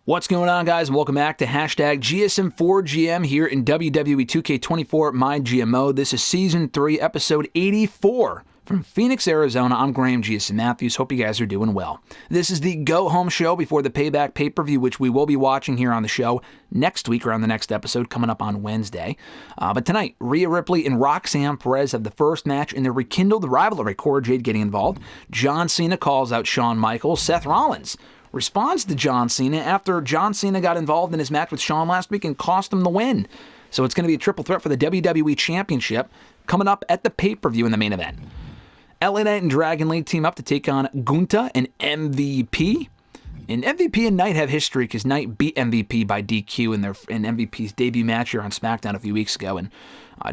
What's going on, guys? Welcome back to hashtag GSM4GM here in WWE 2K24 MyGM Mode. This is Season 3, Episode 84 from Phoenix, Arizona. I'm Graham GSM Matthews. Hope you guys are doing well. This is the go-home show before the Payback pay-per-view, which we will be watching here on the show next week or on the next episode coming up on Wednesday. But tonight, Rhea Ripley and Roxanne Perez have the first match in their rekindled rivalry. Cora Jade getting involved. John Cena calls out Shawn Michaels. Seth Rollins responds to John Cena after John Cena got involved in his match with Shawn last week and cost him the win. So it's going to be a triple threat for the WWE Championship coming up at the pay-per-view in the main event. LA Knight and Dragon Lee team up to take on Gunther and MVP. And MVP and Knight have history because Knight beat MVP by DQ in MVP's debut match here on SmackDown a few weeks ago. And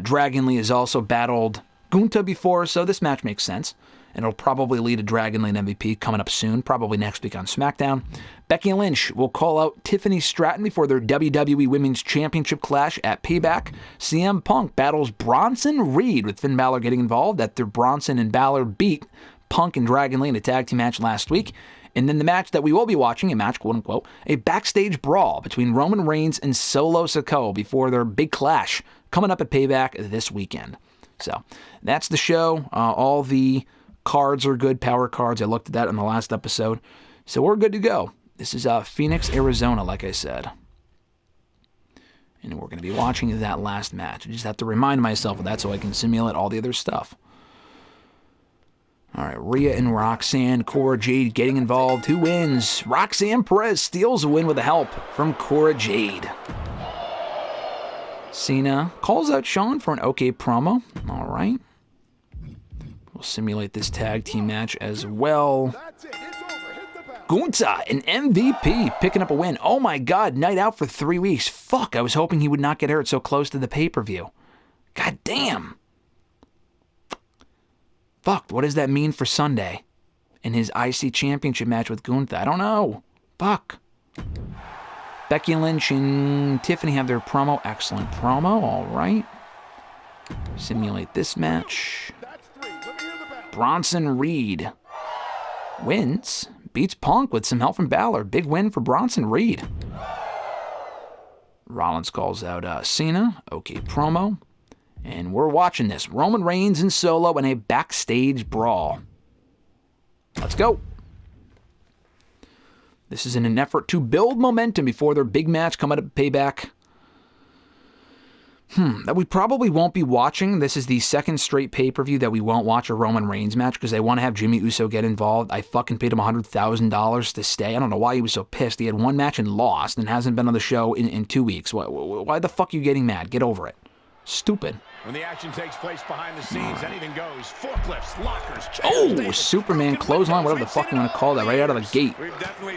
Dragon Lee has also battled Gunther before, so this match makes sense. And it'll probably lead to Dragon Lee and MVP coming up soon, probably next week on SmackDown. Becky Lynch will call out Tiffany Stratton before their WWE Women's Championship clash at Payback. CM Punk battles Bronson Reed, with Finn Balor getting involved after Bronson and Balor beat Punk and Dragon Lee in a tag team match last week. And then the match that we will be watching, a match, quote-unquote, a backstage brawl between Roman Reigns and Solo Sikoa before their big clash coming up at Payback this weekend. So that's the show. All the cards are good, power cards. I looked at that in the last episode. So we're good to go. This is Phoenix, Arizona, like I said. And we're going to be watching that last match. I just have to remind myself of that so I can simulate all the other stuff. All right, Rhea and Roxanne, Cora Jade getting involved. Who wins? Roxanne Perez steals a win with the help from Cora Jade. Cena calls out Shawn for an okay promo. All right. We'll simulate this tag team match as well. Gunther and MVP picking up a win. Oh my God, Knight out for 3 weeks. Fuck, I was hoping he would not get hurt so close to the pay-per-view. God damn. Fuck, what does that mean for Sunday in his IC Championship match with Gunther? I don't know. Fuck. Becky Lynch and Tiffany have their promo. Excellent promo, all right. Simulate this match. Bronson Reed wins, beats Punk with some help from Balor. Big win for Bronson Reed. Rollins calls out Cena. Okay promo. And we're watching this. Roman Reigns and Solo in a backstage brawl. Let's go. This is in an effort to build momentum before their big match coming up at Payback. That we probably won't be watching. This is the second straight pay-per-view that we won't watch a Roman Reigns match because they want to have Jimmy Uso get involved. I fucking paid him $100,000 to stay. I don't know why he was so pissed. He had one match and lost and hasn't been on the show in 2 weeks. Why the fuck are you getting mad? Get over it. Stupid. When the action takes place behind the scenes, anything goes. Forklifts, lockers, oh, Superman clothesline, whatever the fuck you want to call that, right out of the gate.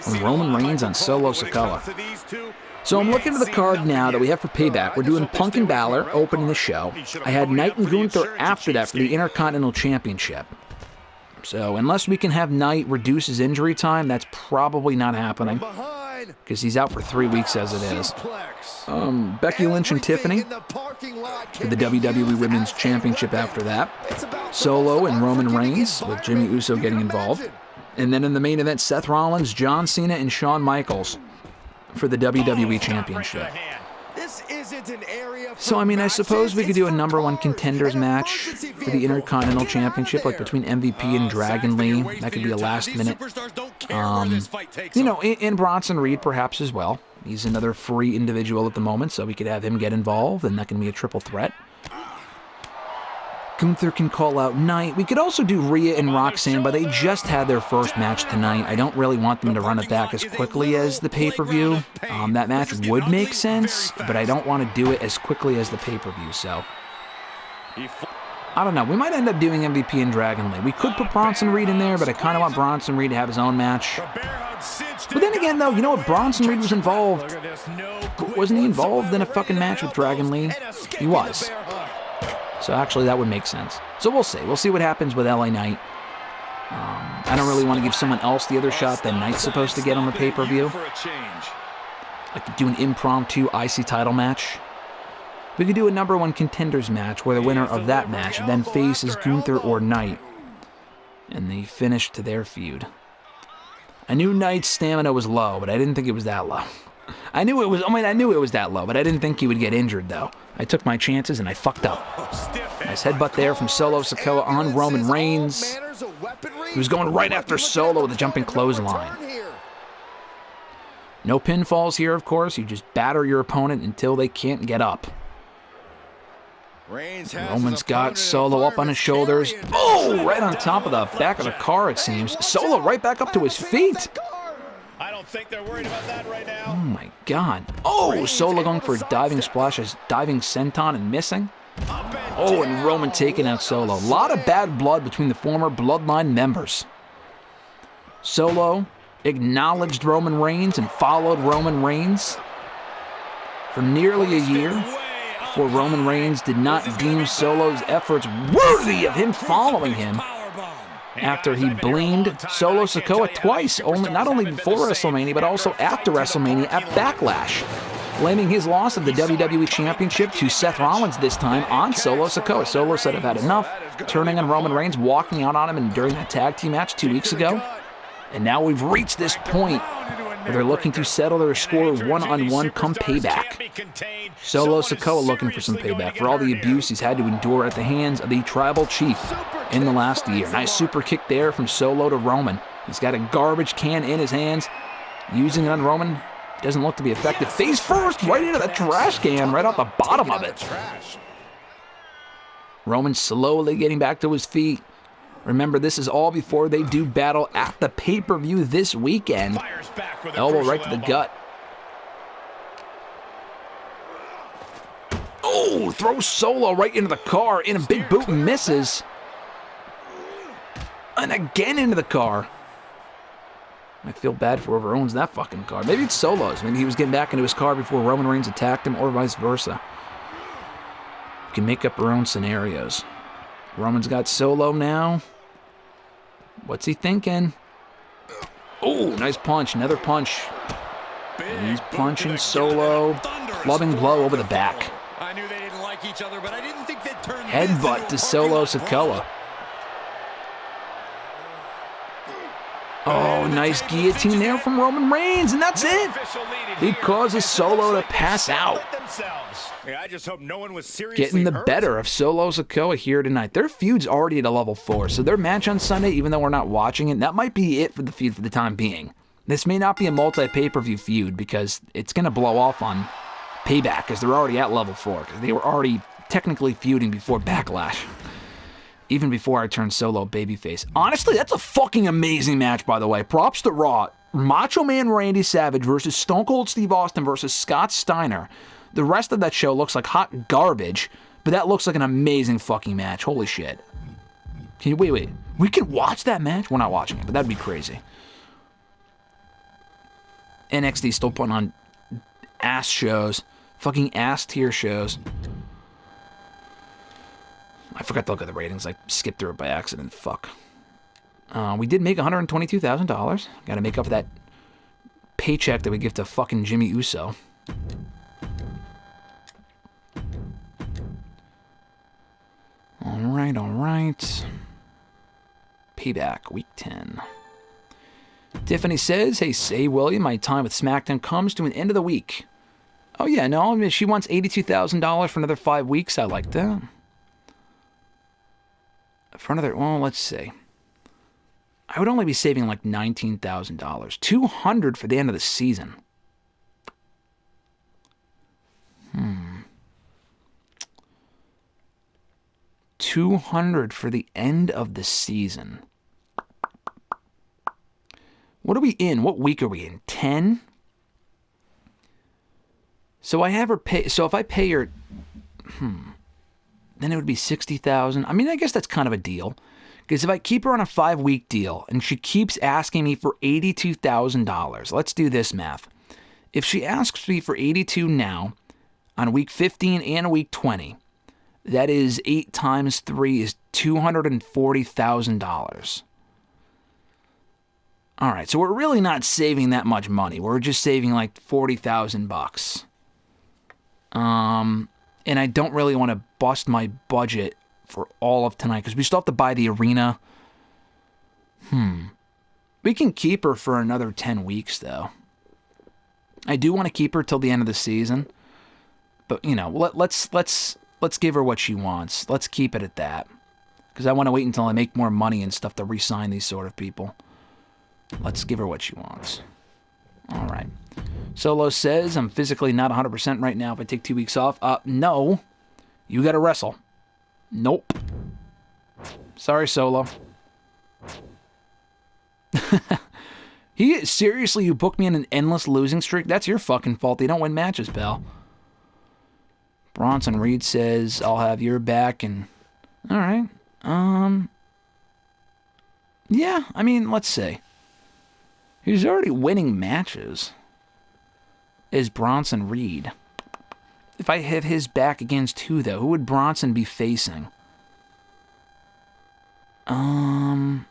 From Roman Reigns on Solo Sikoa. So I'm looking at the card now that we have for Payback. We're doing Punk and Balor opening the show. I had Knight and Gunther after that for the Intercontinental Championship. So unless we can have Knight reduce his injury time, that's probably not happening because he's out for 3 weeks as it is. Becky Lynch and Tiffany for the WWE Women's Championship after that. Solo and Roman Reigns with Jimmy Uso getting involved. And then in the main event, Seth Rollins, John Cena, and Shawn Michaels for the WWE Championship. So, I mean, I suppose we could do a #1 contenders match for the Intercontinental Championship, like between MVP and Dragon Lee. That could be a last minute. You know, and Bronson Reed perhaps as well. He's another free individual at the moment, so we could have him get involved, and that can be a triple threat. Gunther can call out Knight. We could also do Rhea and Roxanne, but they just had their first match tonight. I don't really want them to run it back as quickly as the pay-per-view. That match would make sense, but I don't want to do it as quickly as the pay-per-view, so I don't know. We might end up doing MVP and Dragon Lee. We could put Bronson Reed in there, but I kind of want Bronson Reed to have his own match. But then again, though, you know what? Bronson Reed was involved. Wasn't he involved in a fucking match with Dragon Lee? He was. So actually, that would make sense. So we'll see. We'll see what happens with LA Knight. I don't really want to give someone else the other shot that Knight's supposed to get on the pay-per-view. Like to do an impromptu IC title match. We could do a #1 contenders match where the winner of that match then faces Gunther or Knight. And they finish to their feud. I knew Knight's stamina was low, but I didn't think it was that low. I knew it was that low, but I didn't think he would get injured, though. I took my chances, and I fucked up. Nice headbutt there from Solo Sikoa on Roman Reigns. He was going right after Solo with a jumping clothesline. No pinfalls here, of course. You just batter your opponent until they can't get up. Roman's got Solo up on his shoulders. Oh, right on top of the back of the car, it seems. Solo right back up to his feet. I don't think they're worried about that right now. Oh, my God. Oh, Solo going for a diving splash, a diving senton and missing. Oh, and Roman taking out Solo. A lot of bad blood between the former Bloodline members. Solo acknowledged Roman Reigns and followed Roman Reigns for nearly a year before Roman Reigns did not deem Solo's efforts worthy of him following him after he blamed Solo Sikoa twice, not only before WrestleMania, but also after WrestleMania at Backlash, blaming his loss of the WWE Championship to Seth Rollins this time on Solo Sikoa. Solo said, "I've had enough," turning on Roman Reigns, walking out on him during that tag team match 2 weeks ago. And now we've reached this point where they're looking to settle their score one-on-one come Payback. Solo Sikoa looking for some payback for all the abuse he's had to endure at the hands of the Tribal Chief in the last year. Nice super kick there from Solo to Roman. He's got a garbage can in his hands, using it on Roman. Doesn't look to be effective. Face first, right into the trash can, right off the bottom of it. Roman slowly getting back to his feet. Remember, this is all before they do battle at the pay-per-view this weekend. Elbow right to the gut. Oh, throws Solo right into the car in a big boot and misses. And again into the car. I feel bad for whoever owns that fucking car. Maybe it's Solo's. Maybe he was getting back into his car before Roman Reigns attacked him, or vice versa. You can make up your own scenarios. Roman's got Solo now. What's he thinking? Oh, nice punch. Another punch. And he's punching Solo. Clubbing blow over the back. I knew they didn't like each other, but I didn't think they'd turn headbutt to Solo Sikoa. Oh, nice guillotine there from Roman Reigns, and that's it. He causes Solo to pass out. I just hope no one was seriously getting the better of Solo Sikoa here tonight. Their feud's already at a level 4, so their match on Sunday, even though we're not watching it, that might be it for the feud for the time being. This may not be a multi-pay-per-view feud because it's going to blow off on Payback because they're already at level 4 because they were already technically feuding before Backlash. Even before I turned Solo babyface. Honestly, that's a fucking amazing match, by the way. Props to Raw. Macho Man Randy Savage versus Stone Cold Steve Austin versus Scott Steiner. The rest of that show looks like hot garbage, but that looks like an amazing fucking match. Holy shit. Can you wait. We can watch that match? We're not watching it, but that'd be crazy. NXT still putting on ass shows. Fucking ass tier shows. I forgot to look at the ratings. I skipped through it by accident. Fuck. We did make $122,000. Got to make up for that paycheck that we give to fucking Jimmy Uso. All right. Payback, week 10. Tiffany says, hey, William, my time with SmackDown comes to an end of the week. Oh, yeah, no, I mean, she wants $82,000 for another 5 weeks. I like that. For another, well, let's see. I would only be saving like $19,000. $200 for the end of the season. $200 for the end of the season. What are we in? What week are we in? 10? So I have her pay. So if I pay her, then it would be $60,000. I mean, I guess that's kind of a deal. Because if I keep her on a 5-week deal and she keeps asking me for $82,000, let's do this math. If she asks me for $82 now, on week 15 and week 20, that is 8 times 3 is $240,000. All right, so we're really not saving that much money. We're just saving like $40,000. And I don't really want to bust my budget for all of tonight because we still have to buy the arena. We can keep her for another 10 weeks, though. I do want to keep her till the end of the season. But, you know, let's give her what she wants. Let's keep it at that. Because I want to wait until I make more money and stuff to re-sign these sort of people. Let's give her what she wants. All right. Solo says, I'm physically not 100% right now if I take 2 weeks off. No. You got to wrestle. Nope. Sorry, Solo. Seriously, you booked me in an endless losing streak? That's your fucking fault. They don't win matches, pal. Bronson Reed says, I'll have your back and... Alright. Yeah, I mean, let's see. He's already winning matches. Is Bronson Reed. If I have his back against who, though? Who would Bronson be facing? I'll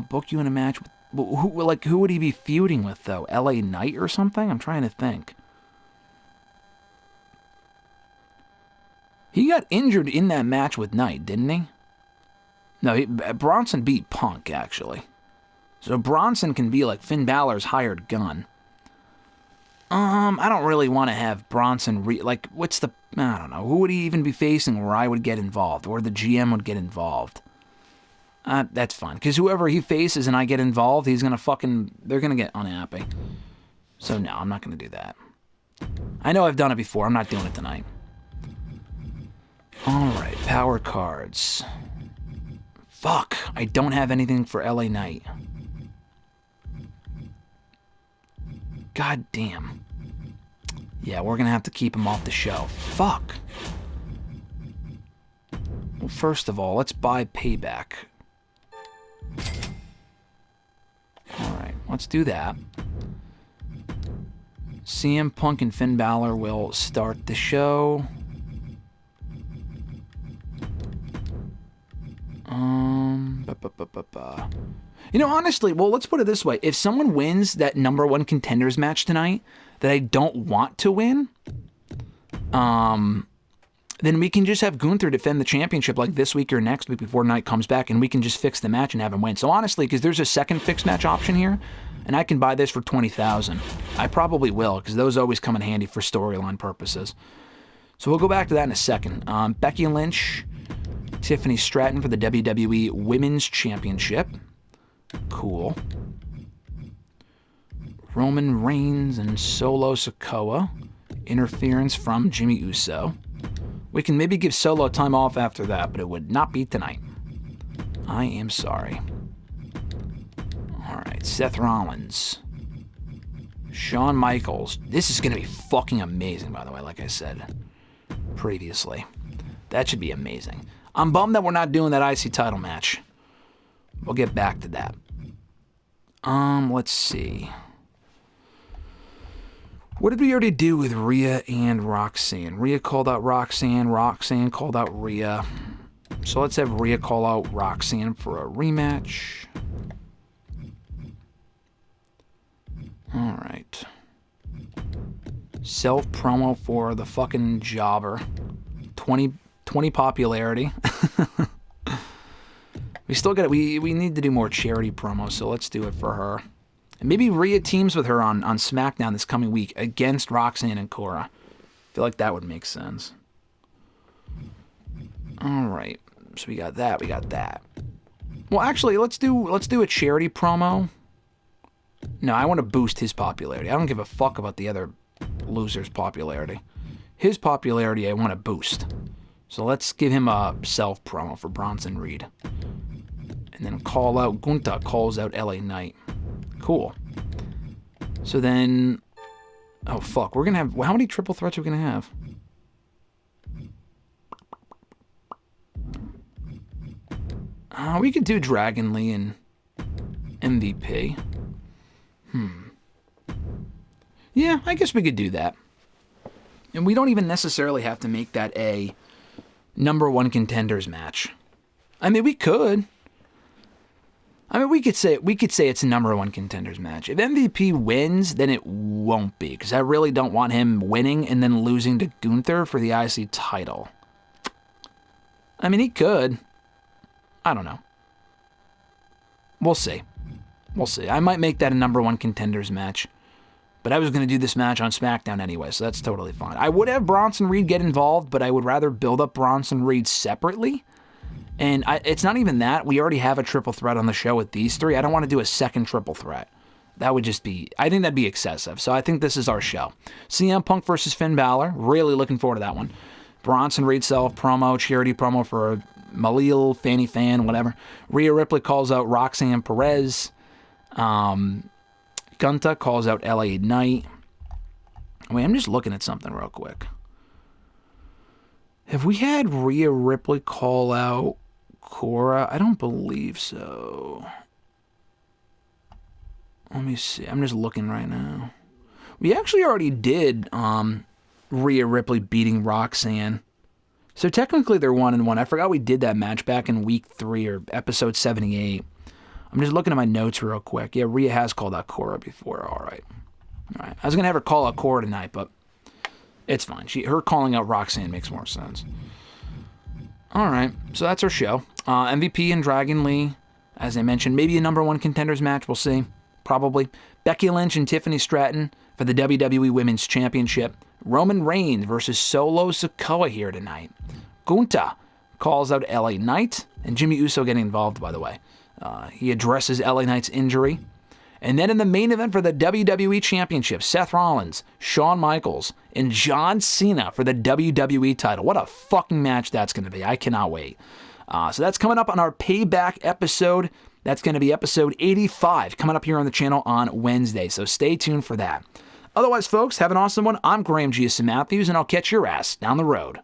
book you in a match with... Who would he be feuding with, though? LA Knight or something? I'm trying to think. He got injured in that match with Knight, didn't he? No, Bronson beat Punk, actually. So Bronson can be like Finn Balor's hired gun. I don't really want to have Bronson... what's the... I don't know. Who would he even be facing where I would get involved? Or the GM would get involved? That's fine. Because whoever he faces and I get involved, he's going to fucking... They're going to get unhappy. So no, I'm not going to do that. I know I've done it before. I'm not doing it tonight. Alright, power cards. Fuck, I don't have anything for LA Knight. God damn. Yeah, we're gonna have to keep him off the show. Fuck. Well, first of all, let's buy Payback. Alright, let's do that. CM Punk and Finn Balor will start the show. You know, honestly, well, let's put it this way. If someone wins that #1 contenders match tonight that I don't want to win, then we can just have Gunther defend the championship like this week or next week before Knight comes back, and we can just fix the match and have him win. So honestly, because there's a second fixed match option here, and I can buy this for $20,000. I probably will, because those always come in handy for storyline purposes. So we'll go back to that in a second. Becky Lynch, Tiffany Stratton for the WWE Women's Championship. Cool. Roman Reigns and Solo Sikoa. Interference from Jimmy Uso. We can maybe give Solo time off after that, but it would not be tonight. I am sorry. Alright, Seth Rollins. Shawn Michaels. This is going to be fucking amazing, by the way, like I said previously. That should be amazing. I'm bummed that we're not doing that IC title match. We'll get back to that. Let's see. What did we already do with Rhea and Roxanne? Rhea called out Roxanne. Roxanne called out Rhea. So let's have Rhea call out Roxanne for a rematch. Alright. Self-promo for the fucking jobber. 20 popularity. We still got it. We need to do more charity promos, so let's do it for her. And maybe Rhea teams with her on SmackDown this coming week against Roxanne and Cora. I feel like that would make sense. Alright. So we got that, we got that. Well, actually, let's do a charity promo. No, I want to boost his popularity. I don't give a fuck about the other loser's popularity. His popularity I want to boost. So let's give him a self-promo for Bronson Reed. And then call out, Gunther calls out LA Knight. Cool. So then, oh fuck, we're going to have, how many triple threats are we going to have? We could do Dragon Lee and MVP. Yeah, I guess we could do that. And we don't even necessarily have to make that a #1 contenders match. I mean, we could. I mean, we could say it's a #1 contenders match. If MVP wins, then it won't be, because I really don't want him winning and then losing to Gunther for the IC title. I mean, he could. I don't know. We'll see. We'll see. I might make that a number 1 contenders match. But I was going to do this match on SmackDown anyway, so that's totally fine. I would have Bronson Reed get involved, but I would rather build up Bronson Reed separately. And it's not even that. We already have a triple threat on the show with these 3. I don't want to do a second triple threat. That would just be... I think that'd be excessive. So I think this is our show. CM Punk versus Finn Balor. Really looking forward to that one. Bronson Reed self promo, charity promo for Malil, Fanny Fan, whatever. Rhea Ripley calls out Roxanne Perez. Gunta calls out LA Knight. Wait, I'm just looking at something real quick. Have we had Rhea Ripley call out Cora? I don't believe so. Let me see. I'm just looking right now. We actually already did Rhea Ripley beating Roxanne. So technically they're 1-1. I forgot we did that match back in week 3 or episode 78. I'm just looking at my notes real quick. Yeah, Rhea has called out Cora before. All right. I was going to have her call out Cora tonight, but it's fine. Her calling out Roxanne makes more sense. All right. So that's our show. MVP and Dragon Lee, as I mentioned. Maybe a number 1 contenders match. We'll see. Probably. Becky Lynch and Tiffany Stratton for the WWE Women's Championship. Roman Reigns versus Solo Sikoa here tonight. Gunta calls out LA Knight. And Jimmy Uso getting involved, by the way. He addresses LA Knight's injury. And then in the main event for the WWE Championship, Seth Rollins, Shawn Michaels, and John Cena for the WWE title. What a fucking match that's going to be. I cannot wait. So that's coming up on our Payback episode. That's going to be episode 85 coming up here on the channel on Wednesday. So stay tuned for that. Otherwise, folks, have an awesome one. I'm Graham G.S. Matthews, and I'll catch your ass down the road.